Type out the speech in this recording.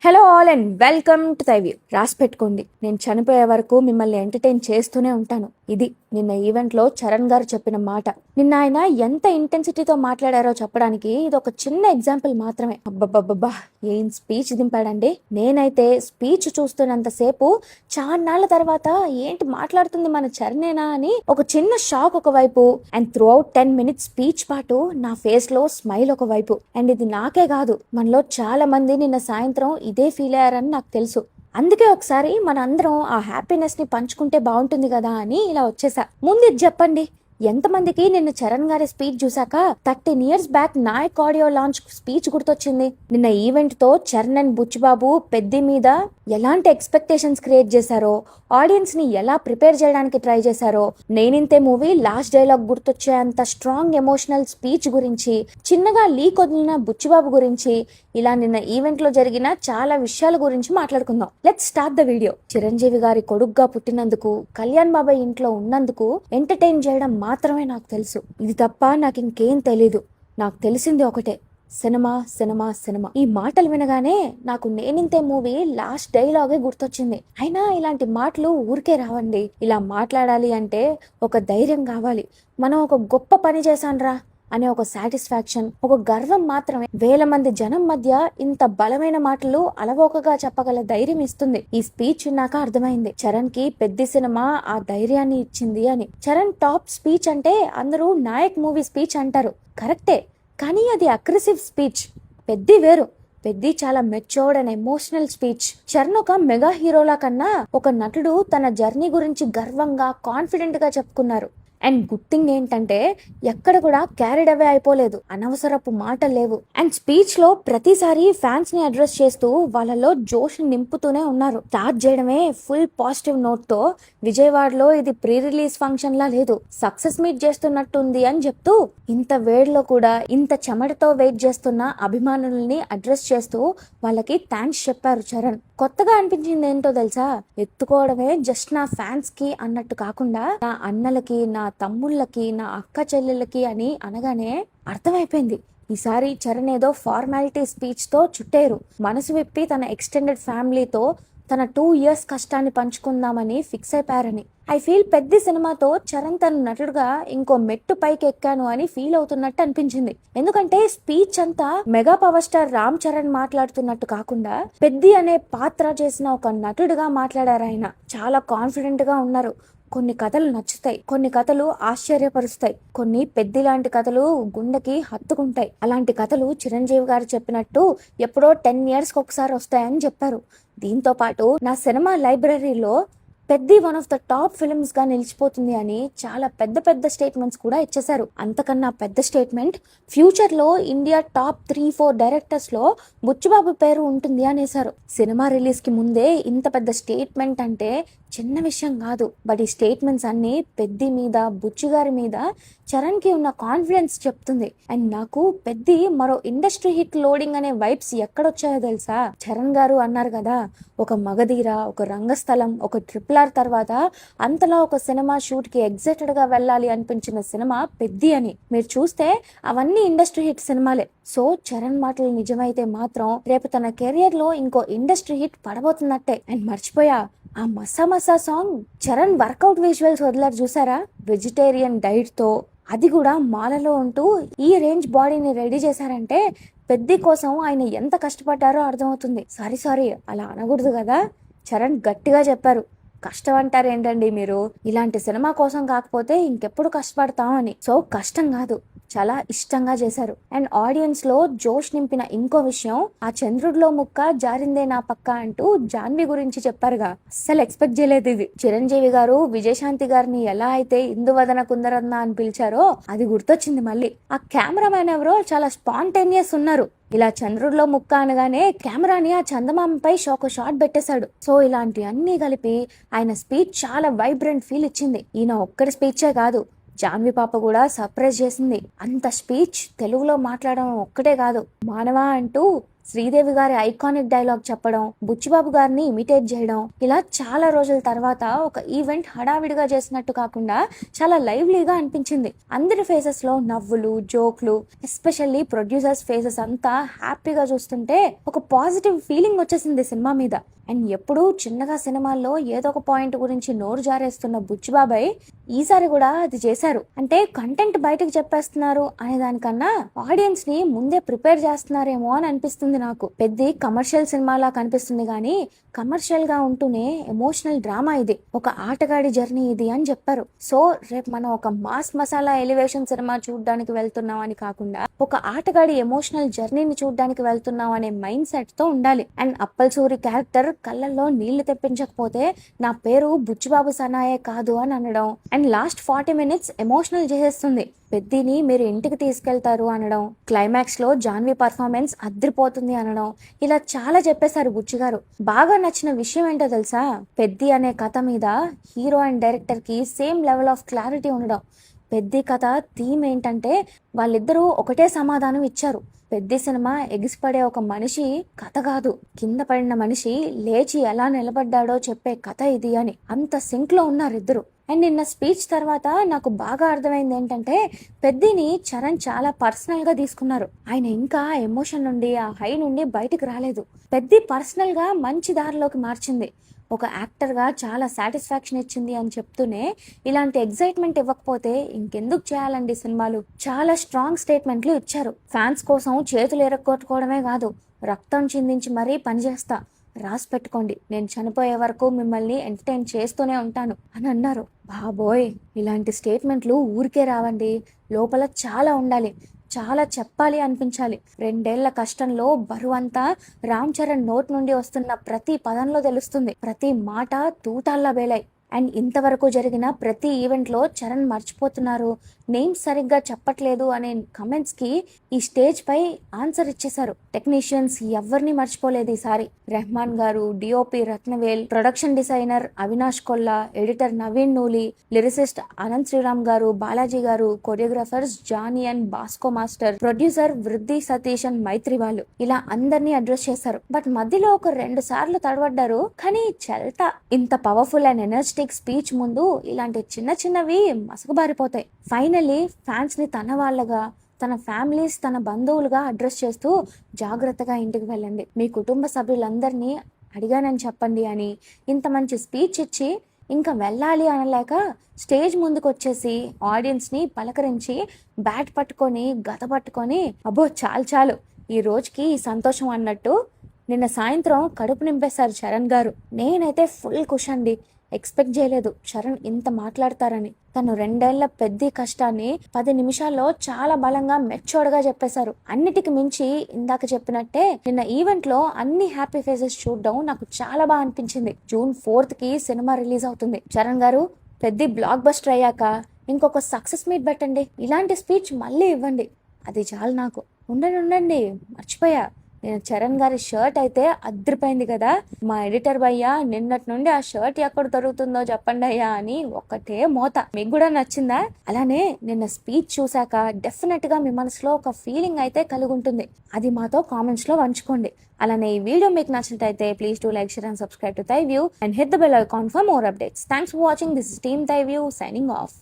Hello all and welcome to దైవ్యూ. రాసి పెట్టుకోండి, నేను చనిపోయే వరకు మిమ్మల్ని ఎంటర్టైన్ చేస్తూనే ఉంటాను. ఇది నిన్న ఈవెంట్లో చరణ్ గారు చెప్పిన మాట. నిన్న ఆయన ఎంత ఇంటెన్సిటీతో మాట్లాడారో చెప్పడానికి ఇది ఒక చిన్న ఎగ్జాంపుల్ మాత్రమే. అబ్బబ్బబ్బబ్బా, ఏం స్పీచ్ దింపాడండి. నేనైతే స్పీచ్ చూస్తున్నంతసేపు చాన్నాళ్ళ తర్వాత ఏంటి మాట్లాడుతుంది మన చరణేనా అని ఒక చిన్న షాక్ ఒకవైపు, and through out 10 minutes speech పాటు నా ఫేస్ లో స్మైల్ ఒకవైపు. అండ్ ఇది నాకే కాదు, మనలో చాలా మంది నిన్న సాయంత్రం ఇదే ఫీల్ అయ్యారని నాకు తెలుసు. అందుకే ఒకసారి మన అందరం ఆ హ్యాపీనెస్ ని పంచుకుంటే బాగుంటుంది కదా అని ఇలా వచ్చేసా. ముందు ఇది చెప్పండి, ఎంతమందికి నిన్న చరణ్ గారి స్పీచ్ చూసాక 13 years back Nayak audio launch speech గుర్తొచ్చింది? నిన్న ఈవెంట్ తో చరణ్ అండ్ బుచ్చిబాబు పెద్ది మీద ఎలాంటి ఎక్స్పెక్టేషన్స్ క్రియేట్ చేశారో, ఆడియన్స్ ని ఎలా ప్రిపేర్ చేయడానికి ట్రై చేశారో, నేనింతే మూవీ లాస్ట్ డైలాగ్ గుర్తొచ్చే అంత స్ట్రాంగ్ ఎమోషనల్ స్పీచ్ గురించి, చిన్నగా లీక్ వదిలిన బుచ్చిబాబు గురించి, ఇలా నిన్న ఈవెంట్ లో జరిగిన చాలా విషయాల గురించి మాట్లాడుకుందాం. Let's start the video. Chiranjeevi గారి కొడుగ్గా పుట్టినందుకు, కళ్యాణ్ బాబాయ్ ఇంట్లో ఉన్నందుకు ఎంటర్టైన్ చేయడం మాత్రమే నాకు తెలుసు. ఇది తప్ప నాకు ఇంకేం తెలీదు. నాకు తెలిసింది ఒకటే, సినిమా సినిమా సినిమా. ఈ మాటలు వినగానే నాకు నేనింతే మూవీ లాస్ట్ డైలాగే గుర్తొచ్చింది. అయినా ఇలాంటి మాటలు ఊరికే రావండి. ఇలా మాట్లాడాలి అంటే ఒక ధైర్యం కావాలి. మనం ఒక గొప్ప పని చేశాన్రా అనే ఒక సాటిస్ఫాక్షన్, ఒక గర్వం మాత్రమే వేల మంది జనం మధ్య ఇంత బలమైన మాటలు అలవోకగా చెప్పగల ధైర్యం ఇస్తుంది. ఈ స్పీచ్ విన్నాక అర్థమైంది, చరణ్ కి పెద్ద సినిమా ఆ ధైర్యాన్ని ఇచ్చింది అని. చరణ్ టాప్ స్పీచ్ అంటే అందరూ నాయక్ మూవీ స్పీచ్ అంటారు, కరెక్టే. కానీ అది అగ్రెసివ్ స్పీచ్. పెద్ది వేరు. పెద్ది చాలా matured and emotional speech. Charan ఒక మెగా హీరోలా కన్నా ఒక నటుడు తన జర్నీ గురించి గర్వంగా, కాన్ఫిడెంట్ గా చెప్పుకున్నారు. అండ్ గుడ్ థింగ్ ఏంటంటే ఎక్కడ కూడా క్యారీడ్ అవే అయిపోలేదు, అనవసరపు మాటలు లేవు. అండ్ స్పీచ్ లో ప్రతిసారి ఫ్యాన్స్ ని అడ్రస్ చేస్తూ వాళ్ళలో జోష్ నింపుతూనే ఉన్నారు. స్టార్ట్ చేయడమే ఫుల్ పాజిటివ్ నోట్ తో, విజయవాడలో ఇది ప్రీ రిలీజ్ ఫంక్షన్ లా లేదు, సక్సెస్ మీట్ చేస్తున్నట్టుంది అని చెప్తూ, ఇంత వేడిలో కూడా ఇంత చెమటతో వెయిట్ చేస్తున్న అభిమానుల్ని అడ్రస్ చేస్తూ వాళ్ళకి థ్యాంక్స్ చెప్పారు చరణ్. కొత్తగా అనిపించింది ఏంటో తెలుసా, ఎత్తుకోవడమే జస్ట్ నా ఫ్యాన్స్ కి అన్నట్టు కాకుండా నా అన్నలకి, నా తమ్ముళ్ళకి, నా అక్క చెల్లెళ్ళకి అని అనగానే అర్థమైపోయింది, ఈసారి చరణ్ ఏదో ఫార్మాలిటీ స్పీచ్ తో చుట్టేరు. మనసు విప్పి తన ఎక్స్టెండెడ్ ఫ్యామిలీతో తన 2 years కష్టాన్ని పంచుకుందామని ఫిక్స్ అయిపోయారని. ఐ ఫీల్ పెద్ద సినిమాతో చరణ్ తన నటుడుగా ఇంకో మెట్టు పైకి ఎక్కాను అని ఫీల్ అవుతున్నట్టు అనిపించింది. ఎందుకంటే స్పీచ్ అంతా mega power star Ram Charan మాట్లాడుతున్నట్టు కాకుండా పెద్ది అనే పాత్ర చేసిన ఒక నటుడుగా మాట్లాడారు ఆయన. చాలా కాన్ఫిడెంట్ గా ఉన్నారు. కొన్ని కథలు నచ్చుతాయి, కొన్ని కథలు ఆశ్చర్యపరుస్తాయి, కొన్ని పెద్ది లాంటి కథలు గుండెకి హత్తుకుంటాయి. అలాంటి కథలు చిరంజీవి గారు చెప్పినట్టు ఎప్పుడో 10 years ఒకసారి వస్తాయని చెప్పారు. దీంతో పాటు నా సినిమా లైబ్రరీలో Peddi one of the top films గా నిలిచిపోతుంది అని చాలా పెద్ద పెద్ద స్టేట్మెంట్స్ కూడా ఇచ్చేశారు. అంతకన్నా పెద్ద స్టేట్మెంట్, ఫ్యూచర్ లో ఇండియా టాప్ 3-4 డైరెక్టర్స్ లో బుచ్చిబాబు పేరు ఉంటుంది అనేసారు. సినిమా రిలీజ్ కి ముందే ఇంత పెద్ద స్టేట్మెంట్ అంటే చిన్న విషయం కాదు. బట్ ఈ స్టేట్మెంట్స్ అన్ని పెద్ది మీద, బుచ్చి గారి మీద చరణ్ కి ఉన్న కాన్ఫిడెన్స్ చెప్తుంది. అండ్ నాకు పెద్ది మరో ఇండస్ట్రీ హిట్ లోడింగ్ అనే వైబ్స్ ఎక్కడొచ్చాయో తెలుసా? చరణ్ గారు అన్నారు కదా, ఒక మగధీర, ఒక రంగస్థలం, ఒక RRR తర్వాత అంతలా ఒక సినిమా షూట్ కి ఎగ్జైటెడ్ గా వెళ్ళాలి అనిపించిన సినిమా పెద్ది అని. మీరు చూస్తే అవన్నీ ఇండస్ట్రీ హిట్ సినిమాలే. సో చరణ్ మాటలు నిజమైతే మాత్రం రేపు తన కెరియర్ లో ఇంకో ఇండస్ట్రీ హిట్ పడబోతున్నట్టే. అండ్ మర్చిపోయా, ఆ మసా మసా సాంగ్ చరణ్ వర్కౌట్ విజువల్స్ వదిలారు చూసారా, వెజిటేరియన్ డైట్ తో, అది కూడా మాలలో ఉంటూ ఈ రేంజ్ బాడీని రెడీ చేశారంటే పెద్ది కోసం ఆయన ఎంత కష్టపడ్డారో అర్థమవుతుంది. సారీ అలా అనకూడదు కదా. చరణ్ గట్టిగా చెప్పారు, కష్టం అంటారు ఏంటండి మీరు, ఇలాంటి సినిమా కోసం కాకపోతే ఇంకెప్పుడు కష్టపడతాం అని. సో కష్టం కాదు, చాలా ఇష్టంగా చేశారు. అండ్ ఆడియన్స్ లో జోష్ నింపిన ఇంకో విషయం, ఆ చంద్రుడిలో ముక్క జారిందే నా పక్క అంటూ జాన్వి గురించి చెప్పారుగా, అస్సలు ఎక్స్పెక్ట్ చేయలేదు ఇది. చిరంజీవి గారు విజయశాంతి గారిని ఎలా అయితే ఇందువదన కుందరత్న అని పిలిచారో అది గుర్తొచ్చింది మళ్ళీ. ఆ కెమెరామ్యాన్ ఎవరో చాలా స్పాంటేనియస్ ఉన్నారు. ఇలా చంద్రుడిలో ముక్క అనగానే కెమెరాని ఆ చందమామపై ఒక షాట్ పెట్టేశాడు. సో ఇలాంటి అన్ని కలిపి ఆయన స్పీచ్ చాలా వైబ్రెంట్ ఫీల్ ఇచ్చింది. ఈయన ఒక్కడి స్పీచే కాదు, జాన్వి పాప కూడా సర్ప్రైజ్ చేసింది. అంత స్పీచ్ తెలుగులో మాట్లాడడం ఒక్కటే కాదు, మానవా అంటూ శ్రీదేవి గారి ఐకానిక్ డైలాగ్ చెప్పడం, బుచ్చిబాబు గారిని ఇమిటేట్ చేయడం, ఇలా చాలా రోజుల తర్వాత ఒక ఈవెంట్ హడావిడిగా చేసినట్టు కాకుండా చాలా లైవ్లీగా అనిపించింది. అందరి ఫేసెస్ లో నవ్వులు, జోక్లు, ఎస్పెషల్లీ ప్రొడ్యూసర్స్ ఫేసెస్ అంతా హ్యాపీగా చూస్తుంటే ఒక పాజిటివ్ ఫీలింగ్ వచ్చేసింది సినిమా మీద. అండ్ ఎప్పుడూ చిన్నగా సినిమాల్లో ఏదో ఒక పాయింట్ గురించి నోరు జారేస్తున్న బుచ్చిబాబాయ్ ఈసారి కూడా అది చేశారు. అంటే కంటెంట్ బయటకు చెప్పేస్తున్నారు అనే దానికన్నా ఆడియన్స్ ని ముందే ప్రిపేర్ చేస్తున్నారేమో అని అనిపిస్తుంది నాకు. పెద్ద కమర్షియల్ సినిమాలా కనిపిస్తుంది కానీ కమర్షియల్ గా ఉంటూనే ఎమోషనల్ డ్రామా ఇది, ఒక ఆటగాడి జర్నీ ఇది అని చెప్పారు. సో రేపు మనం ఒక మాస్ మసాలా ఎలివేషన్ సినిమా చూడడానికి వెళ్తున్నాం అని కాకుండా ఒక ఆటగాడి ఎమోషనల్ జర్నీని చూడడానికి వెళ్తున్నాం అనే మైండ్ సెట్ తో ఉండాలి. అండ్ అప్పల్ సూరి క్యారెక్టర్ కళ్ళల్లో నీళ్లు తెప్పించకపోతే నా పేరు బుచ్చిబాబు సనాయే కాదు అని అనడం, అండ్ లాస్ట్ 40 minutes ఎమోషనల్ చేసేస్తుంది. పెద్దిని మీరు ఇంటికి తీసుకెళ్తారు అనడం, క్లైమాక్స్ లో జాన్వి పర్ఫార్మెన్స్ అద్రిపోతుంది అనడం, ఇలా చాలా చెప్పేశారు బుచ్చి గారు. బాగా నచ్చిన విషయం ఏంటో తెలుసా, పెద్ది అనే కథ మీద హీరో అండ్ డైరెక్టర్ కి సేమ్ లెవెల్ ఆఫ్ క్లారిటీ ఉండడం. పెద్ది కథ థీమ్ ఏంటంటే వాళ్ళిద్దరూ ఒకటే సమాధానం ఇచ్చారు. పెద్ద సినిమా ఎగిసిపడే ఒక మనిషి కథ కాదు, కింద పడిన మనిషి లేచి ఎలా నిలబడ్డాడో చెప్పే కథ ఇది అని. అంత సింక్ లో ఉన్నారు ఇద్దరు. అండ్ నిన్న స్పీచ్ తర్వాత నాకు బాగా అర్థమైంది ఏంటంటే పెద్దిని చరణ్ చాలా పర్సనల్ గా తీసుకున్నారు. ఆయన ఇంకా ఎమోషన్ నుండి ఆ హై నుండి బయటకు రాలేదు. పెద్ది పర్సనల్ గా మంచి దారిలోకి మార్చింది. ఒక యాక్టర్ గా చాలా సాటిస్ఫాక్షన్ ఇచ్చింది అని చెప్తూనే ఇలాంటి ఎగ్జైట్మెంట్ ఇవ్వకపోతే ఇంకెందుకు చేయాలండి సినిమాలు. చాలా స్ట్రాంగ్ స్టేట్మెంట్లు ఇచ్చారు. ఫ్యాన్స్ కోసం చేతులు ఎరగొట్టుకోవడమే కాదు, రక్తం చిందించి మరీ పనిచేస్తా, రాసి పెట్టుకోండి, నేను చనిపోయే వరకు మిమ్మల్ని ఎంటర్టైన్ చేస్తూనే ఉంటాను అని అన్నారు. బాబోయ్, ఇలాంటి స్టేట్మెంట్లు ఊరికే రావండి, లోపల చాలా ఉండాలి, చాలా చెప్పాలి అనిపించాలి. 2 ఏళ్ల కష్టంలో బరువంతా రామ్ చరణ్ నోట్ నుండి వస్తున్న ప్రతి పదంలో తెలుస్తుంది. ప్రతి మాట తూటాల్లా వేలాయి. అండ్ ఇంతవరకు జరిగిన ప్రతి ఈవెంట్ లో చరణ్ మర్చిపోతున్నారు, నేమ్స్ సరిగ్గా చెప్పట్లేదు అనే కమెంట్స్ కి ఈ స్టేజ్ పై ఆన్సర్ ఇచ్చేశారు. టెక్నీషియన్స్ ఎవరిని మర్చిపోలేదు ఈసారి. రెహమాన్ గారు, DOP Rathnavel, production designer Avinash Kolla, editor Naveen Nooli, lyricist Anant Sriram గారు, బాలాజీ గారు, choreographers Johnny and Bosco master, producer Vriddhi Satish and మైత్రి వాళ్ళు, ఇలా అందరినీ అడ్రస్ చేశారు. బట్ మధ్యలో ఒక 2 సార్లు తడబడ్డారు, కానీ చల్తా. ఇంత పవర్ఫుల్ అండ్ ఎనర్జెటిక్ స్పీచ్ ముందు ఇలాంటి చిన్న చిన్నవి మసకబారిపోతాయి. ఫైనల్లీ ఫ్యాన్స్ ని తన వాళ్ళగా, తన ఫ్యామిలీస్, తన బంధువులుగా అడ్రస్ చేస్తూ జాగ్రత్తగా ఇంటికి వెళ్ళండి, మీ కుటుంబ సభ్యులందరినీ అడిగానని చెప్పండి అని ఇంత మంచి స్పీచ్ ఇచ్చి ఇంకా వెళ్ళాలి అనలేక స్టేజ్ ముందుకు వచ్చేసి ఆడియన్స్ ని పలకరించి బ్యాట్ పట్టుకొని గత పట్టుకొని అబ్బో చాలు చాలు ఈ రోజుకి ఈ సంతోషం అన్నట్టు నిన్న సాయంత్రం కడుపు నింపేశారు చరణ్ గారు. నేనైతే ఫుల్ ఖుష్ అండి. ఎక్స్పెక్ట్ చేయలేదు చరణ్ ఇంత మాట్లాడతారని. తను 2 ఏళ్ల పెద్ద కష్టాన్ని 10 నిమిషాల్లో చాలా బలంగా మెచ్చోడ్గా చెప్పేశారు. అన్నిటికి మించి ఇందాక చెప్పినట్టే నిన్న ఈవెంట్ లో అన్ని హ్యాపీ ఫేసెస్ చూడడం నాకు చాలా బాగా అనిపించింది. June 4th కి సినిమా రిలీజ్ అవుతుంది. చరణ్ గారు, పెద్ద బ్లాక్ బస్టర్ అయ్యాక ఇంకొక సక్సెస్ మీట్ పెట్టండి, ఇలాంటి స్పీచ్ మళ్ళీ ఇవ్వండి, అది చాలు నాకు. ఉండండి మర్చిపోయా, నేను చరణ్ గారి షర్ట్ అయితే అద్దరిపోయింది కదా, మా ఎడిటర్ భయ్యా నిన్నటి నుండి ఆ షర్ట్ ఎక్కడ దొరుకుతుందో చెప్పండి అయ్యా అని ఒకటే మోత. మీకు కూడా నచ్చిందా? అలానే నిన్న స్పీచ్ చూసాక డెఫినెట్ గా మీ మనసులో ఒక ఫీలింగ్ అయితే కలిగి ఉంటుంది, అది మాతో కామెంట్స్ లో పంచుకోండి. అలానే ఈ వీడియో మీకు నచ్చినట్లయితే please do like, share and subscribe to Thyview and hit the bell icon for more updates. Thanks for watching. This is team Thyview signing of.